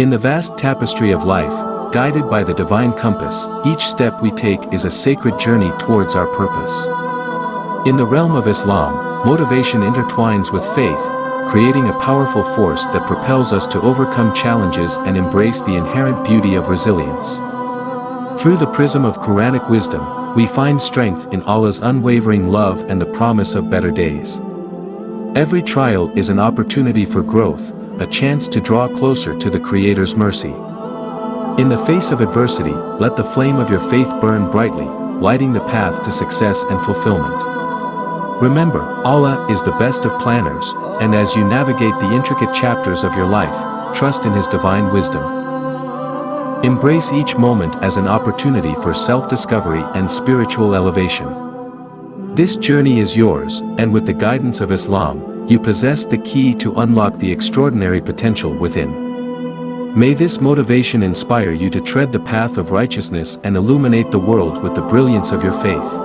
In the vast tapestry of life, guided by the divine compass, each step we take is a sacred journey towards our purpose. In the realm of Islam, motivation intertwines with faith, creating a powerful force that propels us to overcome challenges and embrace the inherent beauty of resilience. Through the prism of Quranic wisdom, we find strength in Allah's unwavering love and the promise of better days. Every trial is an opportunity for growth, a chance to draw closer to the Creator's mercy. In the face of adversity, let the flame of your faith burn brightly, lighting the path to success and fulfillment. Remember, Allah is the best of planners, and as you navigate the intricate chapters of your life, trust in His divine wisdom. Embrace each moment as an opportunity for self-discovery and spiritual elevation. This journey is yours, and with the guidance of Islam, you possess the key to unlock the extraordinary potential within. May this motivation inspire you to tread the path of righteousness and illuminate the world with the brilliance of your faith.